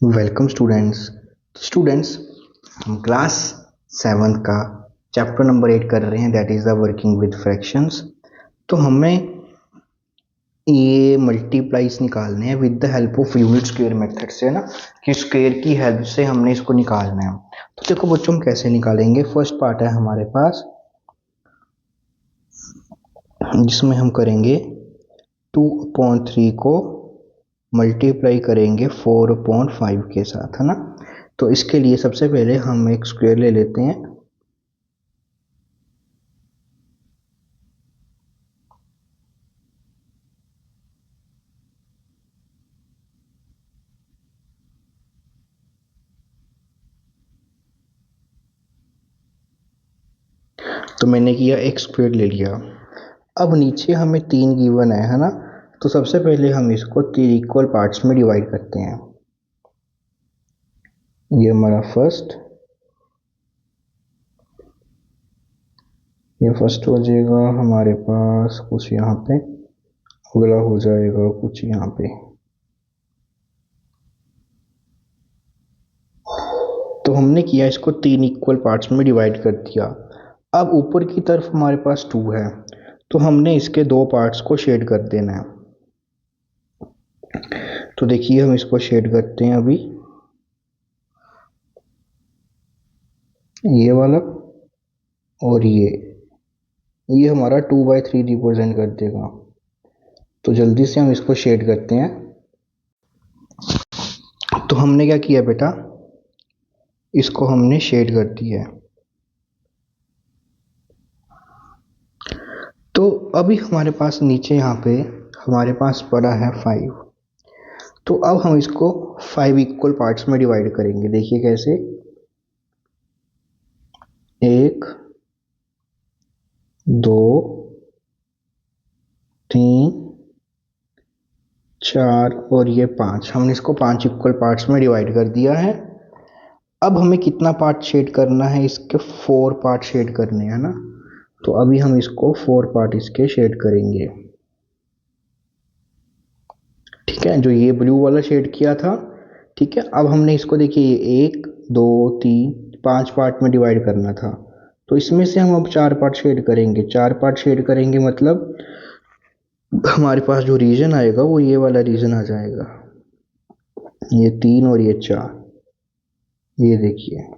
Welcome students हम class 7 का chapter number 8 कर रहे हैं, that is the working with fractions. तो हमें ये मल्टीप्लाइज निकालने हैं with the help of unit square method से, है ना, कि स्क्वायर की हेल्प से हमने इसको निकालना है। तो देखो बच्चों, हम कैसे निकालेंगे। फर्स्ट पार्ट है हमारे पास जिसमें हम करेंगे 2/3 को मल्टीप्लाई करेंगे 4/5 के साथ, है ना। तो इसके लिए सबसे पहले हम एक स्क्वायर ले लेते हैं। तो मैंने किया एक स्क्वायर ले लिया। अब नीचे हमें 3 गिवन है ना। तो सबसे पहले हम इसको 3 इक्वल पार्ट्स में डिवाइड करते हैं। ये हमारा फर्स्ट हो जाएगा हमारे पास, कुछ यहाँ पे अगला हो जाएगा, कुछ यहाँ पे। तो हमने किया इसको 3 इक्वल पार्ट्स में डिवाइड कर दिया। अब ऊपर की तरफ हमारे पास 2 है, तो हमने इसके 2 पार्ट्स को शेड कर देना है। तो देखिए हम इसको शेड करते हैं अभी, ये वाला और ये हमारा 2/3 रिप्रेजेंट कर देगा। तो जल्दी से हम इसको शेड करते हैं। तो हमने क्या किया बेटा, इसको हमने शेड कर दिया है। तो अभी हमारे पास नीचे यहाँ पे हमारे पास पड़ा है 5। तो अब हम इसको 5 इक्वल पार्ट्स में डिवाइड करेंगे। देखिए कैसे, 1 2 3 4 और ये 5। हमने इसको 5 इक्वल पार्ट्स में डिवाइड कर दिया है। अब हमें कितना पार्ट शेड करना है, इसके 4 पार्ट शेड करने हैं ना। तो अभी हम इसको 4 पार्ट इसके शेड करेंगे। ठीक है, जो ये ब्लू वाला शेड किया था। ठीक है, अब हमने इसको देखिए, ये 1 2 3 5 पार्ट में डिवाइड करना था। तो इसमें से हम अब 4 पार्ट शेड करेंगे। 4 पार्ट शेड करेंगे मतलब हमारे पास जो रीजन आएगा वो ये वाला रीजन आ जाएगा, ये 3 और ये 4। ये देखिए,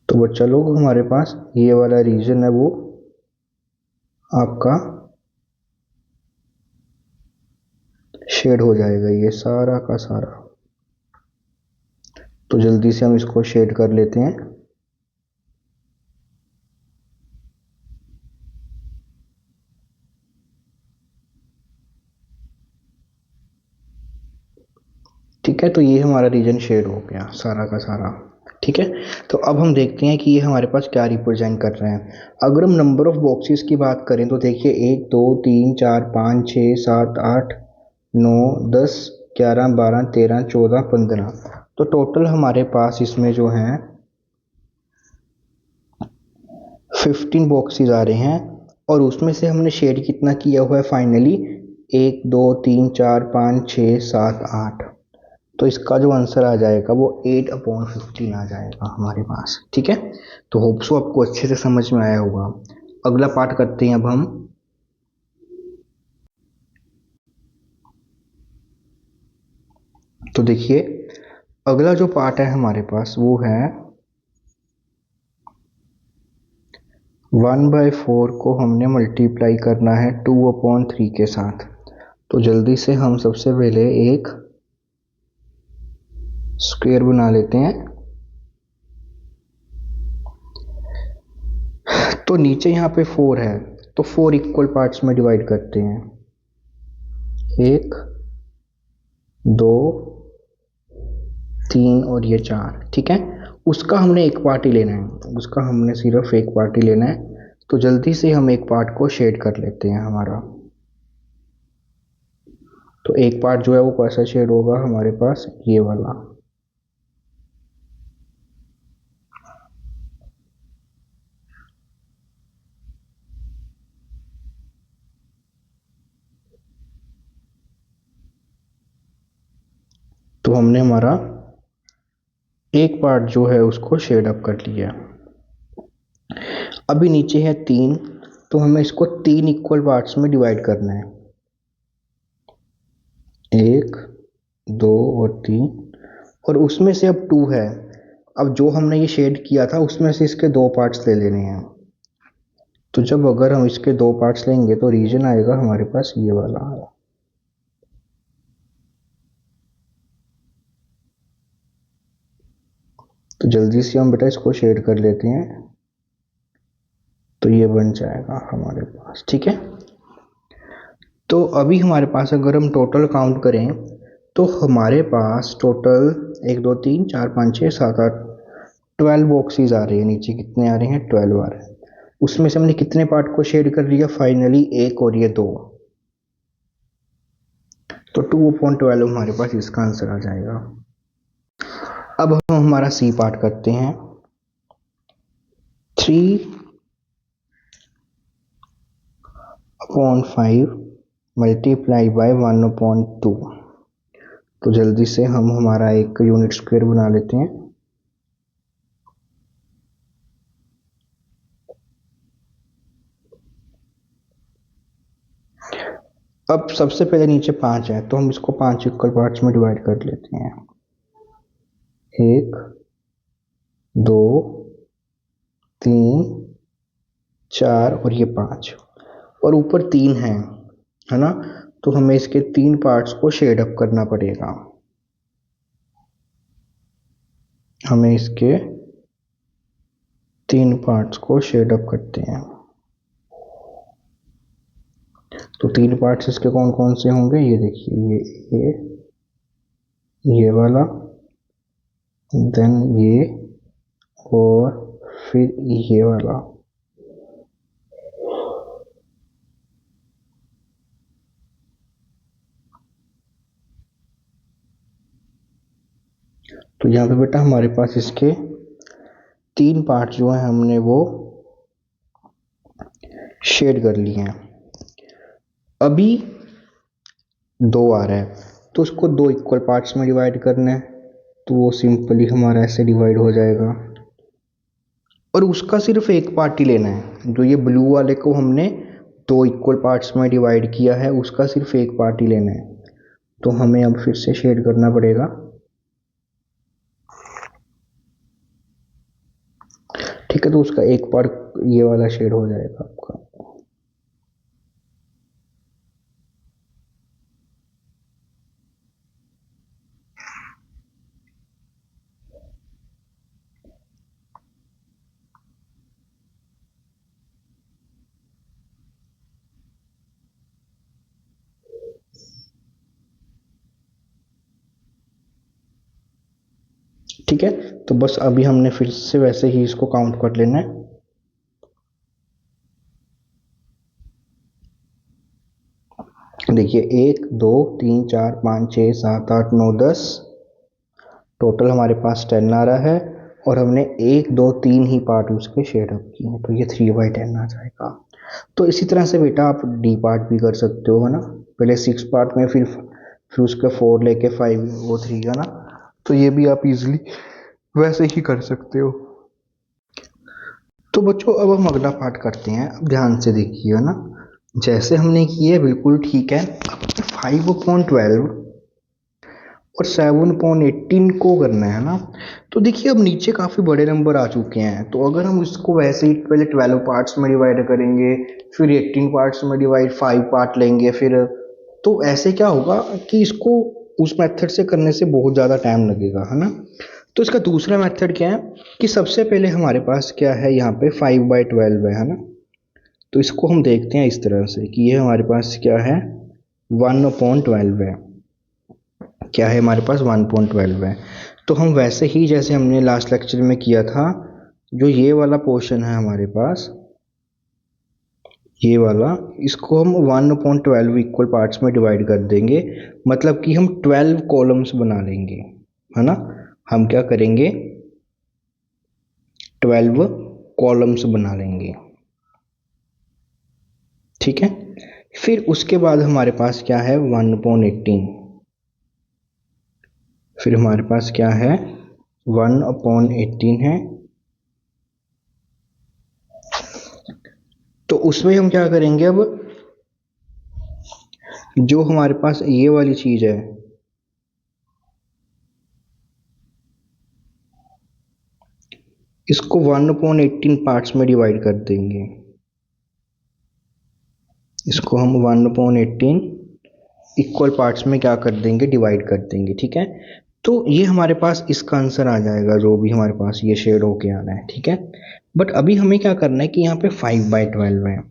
तो बच्चा लोग हमारे पास ये वाला रीजन है वो आपका शेड हो जाएगा, ये सारा का सारा। तो जल्दी से हम इसको शेड कर लेते हैं। ठीक है, तो ये हमारा रीजन शेड हो गया सारा का सारा। ठीक है, तो अब हम देखते हैं कि ये हमारे पास क्या रिप्रेजेंट कर रहे हैं। अगर हम नंबर ऑफ बॉक्सेस की बात करें तो देखिए, 1 2 3 4 5 6 7 8 9 10 11 12 13 14 15। तो टोटल हमारे पास इसमें जो है 15 बॉक्सेस आ रहे हैं। और उसमें से हमने शेड कितना किया हुआ है फाइनली, 1 2 3 4 5 6 7 8। तो इसका जो आंसर आ जाएगा वो 8/15 आ जाएगा हमारे पास। ठीक है, तो होप सो आपको अच्छे से समझ में आया होगा। अगला पार्ट करते हैं अब हम। तो देखिए, अगला जो पार्ट है हमारे पास वो है 1/4 को हमने मल्टीप्लाई करना है 2/3 के साथ। तो जल्दी से हम सबसे पहले एक स्क्वायर बना लेते हैं। तो नीचे यहाँ पे 4 है, तो 4 इक्वल पार्ट्स में डिवाइड करते हैं। 1 2 3 और ये 4। ठीक है, उसका हमने एक पार्ट ही लेना है, उसका हमने सिर्फ एक पार्ट ही लेना है। तो जल्दी से हम एक पार्ट को शेड कर लेते हैं हमारा। तो एक पार्ट जो है वो कैसा शेड होगा हमारे पास, ये वाला। तो हमने हमारा एक पार्ट जो है उसको शेड अप कर लिया। अभी नीचे है 3, तो हमें इसको 3 इक्वल पार्ट्स में डिवाइड करना है, 1 2 और 3, और उसमें से अब 2 है। अब जो हमने ये शेड किया था उसमें से इसके 2 पार्ट्स ले लेने हैं। तो जब अगर हम इसके 2 पार्ट्स लेंगे तो रीजन आएगा हमारे पास ये वाला। तो जल्दी से हम बेटा इसको शेड कर लेते हैं, तो ये बन जाएगा हमारे पास। ठीक है, तो अभी हमारे पास अगर हम टोटल काउंट करें तो हमारे पास टोटल 1 2 3 4 5 6 7 8 12 बॉक्सेस आ रहे हैं। नीचे कितने आ रहे हैं? 12 आ रहे हैं। उसमें से हमने कितने पार्ट को शेड कर लिया? फाइनली 1 और ये 2, तो 2/12 हमारे पास इसका आंसर आ जाएगा। अब हम हमारा सी पार्ट करते हैं। 3/5 मल्टीप्लाई बाय 1/2। तो जल्दी से हम हमारा एक यूनिट स्क्वायर बना लेते हैं। अब सबसे पहले नीचे 5 है, तो हम इसको 5 इक्वल पार्ट्स में डिवाइड कर लेते हैं। 1 2 3 4 और ये 5, और ऊपर 3 है ना? तो हमें इसके 3 पार्ट्स को शेड अप करना पड़ेगा। हमें इसके 3 पार्ट्स को शेड अप करते हैं। तो 3 पार्ट्स इसके कौन कौन से होंगे? ये देखिए, ये वाला, देन ये, और फिर ये वाला। तो यहाँ पे बेटा हमारे पास इसके 3 पार्ट जो है हमने वो शेड कर लिए हैं। अभी 2 आ रहा है, तो उसको 2 इक्वल पार्ट्स में डिवाइड करना है, तो वो सिंपली हमारा ऐसे डिवाइड हो जाएगा। और उसका सिर्फ एक पार्ट ही लेना है। जो ये ब्लू वाले को हमने 2 इक्वल पार्ट्स में डिवाइड किया है, उसका सिर्फ एक पार्ट ही लेना है। तो हमें अब फिर से शेड करना पड़ेगा। ठीक है, तो उसका एक पार्ट ये वाला शेड हो जाएगा आपका। ठीक है, तो बस अभी हमने फिर से वैसे ही इसको काउंट कर लेना है। देखिए 1 2 3 4 5 6 7 8 9 10, टोटल हमारे पास 10 आ रहा है, और हमने 1 2 3 ही पार्ट उसके शेड अप किए हैं, तो ये 3/10 आ जाएगा। तो इसी तरह से बेटा आप डी पार्ट भी कर सकते हो, है ना? पहले 6 पार्ट में, फिर उसके 4 लेके 5 वो 3, है ना? तो ये भी आप इजीली वैसे ही कर सकते हो। तो बच्चों अब हम अगला पार्ट करते हैं। अब ध्यान से देखिए, है ना? जैसे हमने किए बिल्कुल ठीक है। 5/12 और 7/18 को करना है ना? तो देखिए अब नीचे काफ़ी बड़े नंबर आ चुके हैं, तो अगर हम इसको वैसे ही पहले 12 पार्ट्स में डिवाइड करेंगे, फिर 18 पार्ट्स में डिवाइड 5 पार्ट लेंगे, फिर तो ऐसे क्या होगा कि इसको उस मेथड से करने से बहुत ज़्यादा टाइम लगेगा, है ना? तो इसका दूसरा मेथड क्या है कि सबसे पहले हमारे पास क्या है, यहाँ पे 5/12 है ना? तो इसको हम देखते हैं इस तरह से कि ये हमारे पास क्या है, 1/12 है। क्या है हमारे पास? 1/12 है। तो हम वैसे ही जैसे हमने लास्ट लेक्चर में किया था, जो ये वाला पोर्शन है हमारे पास, ये वाला, इसको हम 1/12 इक्वल पार्ट्स में डिवाइड कर देंगे। मतलब कि हम 12 कॉलम्स बना लेंगे, है ना? हम क्या करेंगे, 12 कॉलम्स बना लेंगे। ठीक है, फिर उसके बाद हमारे पास क्या है, 1/18। फिर हमारे पास क्या है, 1/18 है। तो उसमें हम क्या करेंगे, अब जो हमारे पास ये वाली चीज है, इसको 1/18 पार्ट्स में डिवाइड कर देंगे। इसको हम 1/18 इक्वल पार्ट्स में क्या कर देंगे, डिवाइड कर देंगे। ठीक है, तो ये हमारे पास इसका आंसर आ जाएगा, जो भी हमारे पास ये शेड होके आना है। ठीक है, बट अभी हमें क्या करना है कि यहाँ पे 5/12 है,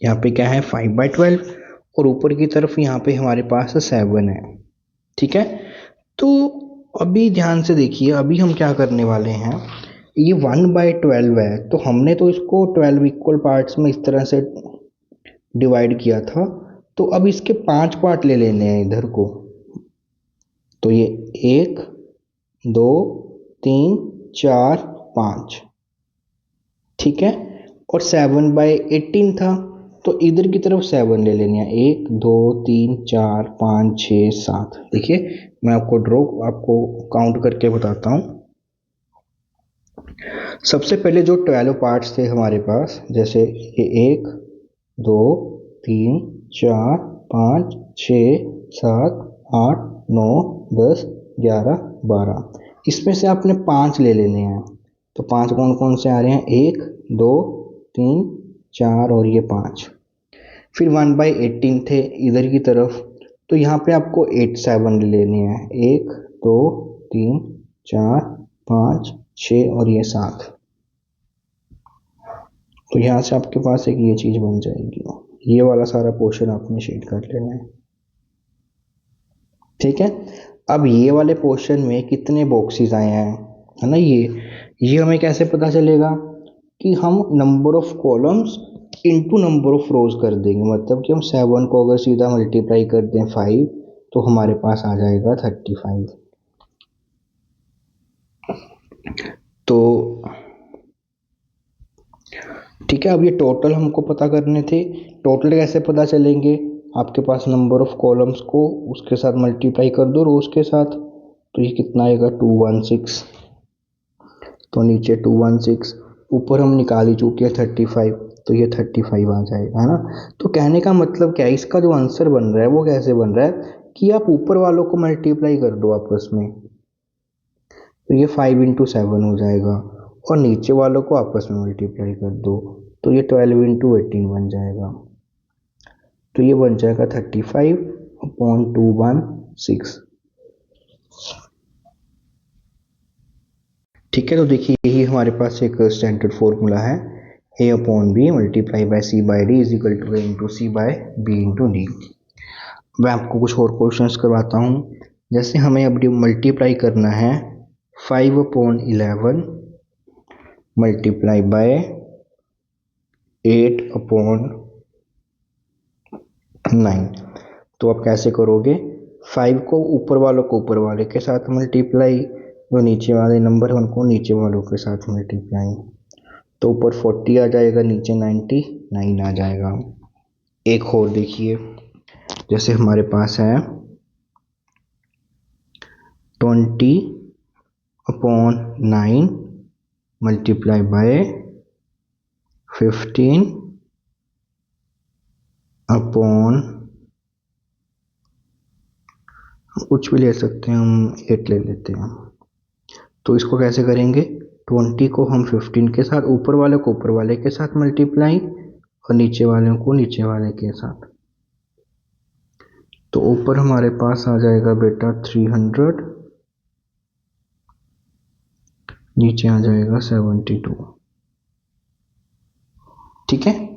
यहाँ पे क्या है 5/12, और ऊपर की तरफ यहाँ पे हमारे पास 7 है। ठीक है, तो अभी ध्यान से देखिए, अभी हम क्या करने वाले हैं, ये 1/12 है, तो हमने तो इसको 12 इक्वल पार्ट्स में इस तरह से डिवाइड किया था, तो अब इसके 5 पार्ट ले लेने हैं इधर को। तो ये 1 2 3 4 5, ठीक है, और 7/18 था, तो इधर की तरफ 7 ले लेने हैं, 1 2 3 4 5 6 7। देखिए मैं आपको काउंट करके बताता हूँ। सबसे पहले जो 12 पार्ट्स थे हमारे पास, जैसे ये 1 2 3 4 5 6 7 8 9 10 11 12, इसमें से आपने 5 ले लेने हैं। तो 5 कौन कौन से आ रहे हैं, 1 2 3 4 और ये 5। फिर 1/18 थे इधर की तरफ, तो यहाँ पे आपको 7 ले लेने हैं, 1 2 3 4 5 6 और ये 7। तो यहाँ से आपके पास एक ये चीज बन जाएगी, ये वाला सारा पोर्शन आपने शेड कर लेना है। ठीक है, अब ये वाले पोर्शन में कितने बॉक्सेस आए हैं, है ना, ये हमें कैसे पता चलेगा कि हम number of columns into number of रोज कर देंगे। मतलब कि हम 7 को अगर सीधा मल्टीप्लाई कर दें 5, तो हमारे पास आ जाएगा 35। तो ठीक है, अब ये टोटल हमको पता करने थे। टोटल कैसे पता चलेंगे, आपके पास नंबर ऑफ कॉलम्स को उसके साथ मल्टीप्लाई कर दो रोज के साथ, तो ये कितना आएगा 216। तो नीचे 216, ऊपर हम निकाल ही चुके हैं 35, तो ये 35 आ जाएगा, है ना। तो कहने का मतलब क्या है, इसका जो आंसर बन रहा है वो कैसे बन रहा है कि आप ऊपर वालों को मल्टीप्लाई कर दो आपस में, तो ये 5 × 7 हो जाएगा, और नीचे वालों को आपस में मल्टीप्लाई कर दो, तो ये 12 × 18 बन जाएगा। तो ये बन जाएगा 35/216। ठीक है, तो देखिए यही हमारे पास एक स्टैंडर्ड फॉर्मूला है, A/B multiply by C/D is equal to A × C by B × D। मैं आपको कुछ और क्वेश्चंस करवाता हूँ। जैसे हमें अब मल्टीप्लाई करना है 5/11 मल्टीप्लाई बाय 8/9। तो आप कैसे करोगे, 5 को ऊपर वालों को ऊपर वाले के साथ मल्टीप्लाई, जो नीचे वाले नंबर है उनको नीचे वालों के साथ मल्टीप्लाई, तो ऊपर 40 आ जाएगा, नीचे 99 आ जाएगा। एक और देखिए, जैसे हमारे पास है 20/9 मल्टीप्लाई बाय 15 अपॉन, कुछ भी ले सकते हैं, हम 8 ले लेते हैं। तो इसको कैसे करेंगे, 20 को हम 15 के साथ, ऊपर वाले को ऊपर वाले के साथ मल्टीप्लाई, और नीचे वाले को नीचे वाले के साथ। तो ऊपर हमारे पास आ जाएगा बेटा 300, नीचे आ जाएगा 72। ठीक है,